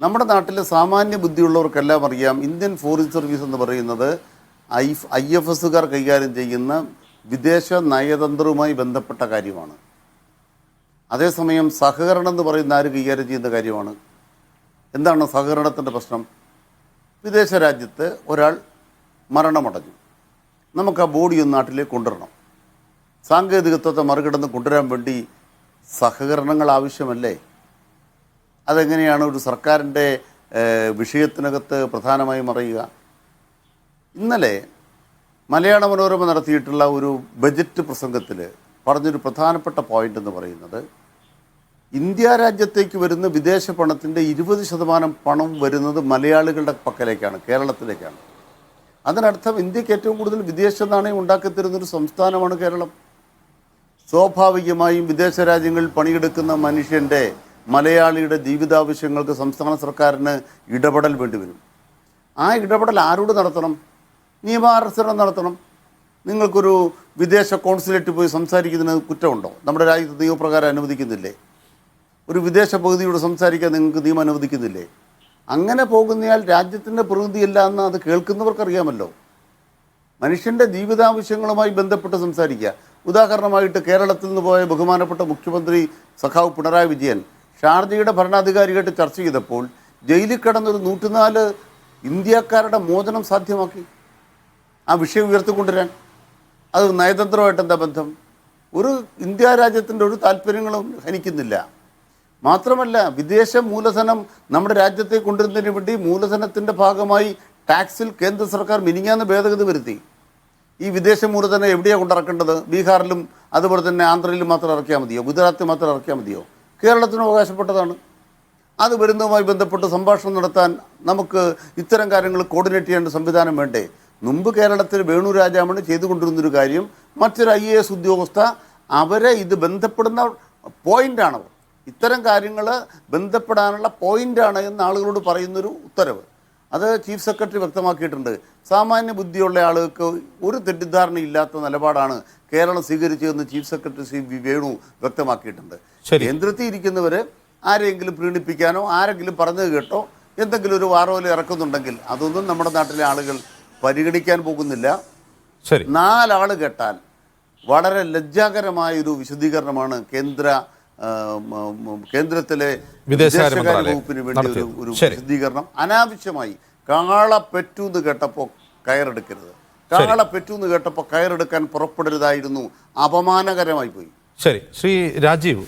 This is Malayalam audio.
നമ്മുടെ നാട്ടിൽ സാമാന്യ ബുദ്ധിയുള്ളവർക്കെല്ലാം അറിയാം, ഇന്ത്യൻ ഫോറിൻ സർവീസ് എന്ന് പറയുന്നത് IFSകാർ കൈകാര്യം ചെയ്യുന്ന വിദേശ നയതന്ത്രവുമായി ബന്ധപ്പെട്ട കാര്യമാണ്. അതേസമയം സഹകരണം എന്ന് പറയുന്ന ആര് കൈകാര്യം ചെയ്യുന്ന കാര്യമാണ്? എന്താണ് സഹകരണത്തിൻ്റെ പ്രശ്നം? വിദേശ രാജ്യത്ത് ഒരാൾ മരണമടഞ്ഞു, നമുക്ക് ആ ബോഡി ഒന്ന് നാട്ടിലേക്ക് കൊണ്ടുവരണം. സാങ്കേതികത്വത്തെ മറികടന്ന് കൊണ്ടുവരാൻ വേണ്ടി സഹകരണങ്ങൾ ആവശ്യമല്ലേ? അതെങ്ങനെയാണ് ഒരു സർക്കാരിൻ്റെ വിഷയത്തിനകത്ത് പ്രധാനമായും അറിയുക? ഇന്നലെ മലയാള മനോരമ നടത്തിയിട്ടുള്ള ഒരു ബജറ്റ് പ്രസംഗത്തിൽ പറഞ്ഞൊരു പ്രധാനപ്പെട്ട പോയിന്റ് എന്ന് പറയുന്നത്, ഇന്ത്യ രാജ്യത്തേക്ക് വരുന്ന വിദേശ പണത്തിൻ്റെ 20% പണം വരുന്നത് മലയാളികളുടെ പക്കലേക്കാണ്, കേരളത്തിലേക്കാണ്. അതിനർത്ഥം ഇന്ത്യക്ക് ഏറ്റവും കൂടുതൽ വിദേശ നാണയം ഉണ്ടാക്കിത്തരുന്നൊരു സംസ്ഥാനമാണ് കേരളം. സ്വാഭാവികമായും വിദേശ രാജ്യങ്ങളിൽ പണിയെടുക്കുന്ന മനുഷ്യൻ്റെ, മലയാളിയുടെ ജീവിതാവശ്യങ്ങൾക്ക് സംസ്ഥാന സർക്കാരിന് ഇടപെടൽ വേണ്ടി വരും. ആ ഇടപെടൽ ആരോട് നടത്തണം? നിയമാനുസരണം നടത്തണം. നിങ്ങൾക്കൊരു വിദേശ കോൺസുലേറ്റ് പോയി സംസാരിക്കുന്നതിന് കുറ്റമുണ്ടോ? നമ്മുടെ രാജ്യത്ത് നിയമപ്രകാരം അനുവദിക്കുന്നില്ലേ? ഒരു വിദേശ പകുതിയോട് സംസാരിക്കാൻ നിങ്ങൾക്ക് നിയമം അനുവദിക്കുന്നില്ലേ? അങ്ങനെ പോകുന്നയാൾ രാജ്യത്തിൻ്റെ പ്രതിനിധിയല്ല എന്ന് അത് കേൾക്കുന്നവർക്കറിയാമല്ലോ. മനുഷ്യൻ്റെ ജീവിതാവശ്യങ്ങളുമായി ബന്ധപ്പെട്ട് സംസാരിക്കുക. ഉദാഹരണമായിട്ട് കേരളത്തിൽ നിന്ന് പോയ ബഹുമാനപ്പെട്ട മുഖ്യമന്ത്രി സഖാവ് പിണറായി വിജയൻ ഷാർജയുടെ ഭരണാധികാരിയായിട്ട് ചർച്ച ചെയ്തപ്പോൾ ജയിലിൽ കിടന്നൊരു 104 ഇന്ത്യക്കാരുടെ മോചനം സാധ്യമാക്കി. ആ വിഷയം ഉയർത്തിക്കൊണ്ടുവരാൻ അത് നയതന്ത്രമായിട്ട് എന്താ ബന്ധം? ഒരു ഇന്ത്യ രാജ്യത്തിൻ്റെ ഒരു താല്പര്യങ്ങളും ഹനിക്കുന്നില്ല. മാത്രമല്ല, വിദേശ മൂലധനം നമ്മുടെ രാജ്യത്തേക്ക് കൊണ്ടുവരുന്നതിന് വേണ്ടി മൂലധനത്തിൻ്റെ ഭാഗമായി ടാക്സിൽ കേന്ദ്ര സർക്കാർ മിനിങ്ങാന്ന് ഭേദഗതി വരുത്തി. ഈ വിദേശ മൂലധനം എവിടെയാണ് കൊണ്ടിറക്കേണ്ടത്? ബീഹാറിലും അതുപോലെ തന്നെ ആന്ധ്രയിലും മാത്രം ഇറക്കിയാൽ മതിയോ? ഗുജറാത്തിൽ മാത്രം ഇറക്കിയാൽ മതിയോ? കേരളത്തിന് അവകാശപ്പെട്ടതാണ്. അത് വരുന്നതുമായി ബന്ധപ്പെട്ട് സംഭാഷണം നടത്താൻ നമുക്ക് ഇത്തരം കാര്യങ്ങൾ കോർഡിനേറ്റ് ചെയ്യേണ്ട സംവിധാനം വേണ്ടേ? മുമ്പ് കേരളത്തിൽ വേണു രാജാമണി ചെയ്തുകൊണ്ടിരുന്നൊരു കാര്യം, മറ്റൊരു IAS ഉദ്യോഗസ്ഥ അവരെ ഇത് ബന്ധപ്പെടുന്ന പോയിൻ്റാണവർ, ഇത്തരം കാര്യങ്ങൾ ബന്ധപ്പെടാനുള്ള പോയിൻ്റാണ് എന്ന് ആളുകളോട് പറയുന്നൊരു ഉത്തരവ്. അത് ചീഫ് സെക്രട്ടറി വ്യക്തമാക്കിയിട്ടുണ്ട്. സാമാന്യ ബുദ്ധിയുള്ള ആളുകൾക്ക് ഒരു തെറ്റിദ്ധാരണയില്ലാത്ത നിലപാടാണ് കേരളം സ്വീകരിച്ചതെന്ന് ചീഫ് സെക്രട്ടറി ശ്രീ വേണു വ്യക്തമാക്കിയിട്ടുണ്ട്. കേന്ദ്രത്തിൽ ഇരിക്കുന്നവർ ആരെങ്കിലും പ്രീണിപ്പിക്കാനോ ആരെങ്കിലും പറഞ്ഞത് കേട്ടോ എന്തെങ്കിലും ഒരു വാറോല ഇറക്കുന്നുണ്ടെങ്കിൽ അതൊന്നും നമ്മുടെ നാട്ടിലെ ആളുകൾ പരിഗണിക്കാൻ പോകുന്നില്ല. 4 ആൾ കേട്ടാൽ വളരെ ലജ്ജാകരമായൊരു വിശദീകരണമാണ് കേന്ദ്രത്തിലെ വിദേശകാര്യ വകുപ്പിന് വേണ്ടി ഒരു വിശദീകരണം. അനാവശ്യമായി കാളപ്പെറ്റൂന്ന് കേട്ടപ്പോൾ കയറെടുക്കരുത്, കാളപ്പെറ്റൂന്ന് കേട്ടപ്പോൾ കയറെടുക്കാൻ പുറപ്പെടരുതായിരുന്നു. അപമാനകരമായി പോയി. ശരി, ശ്രീ രാജീവ്.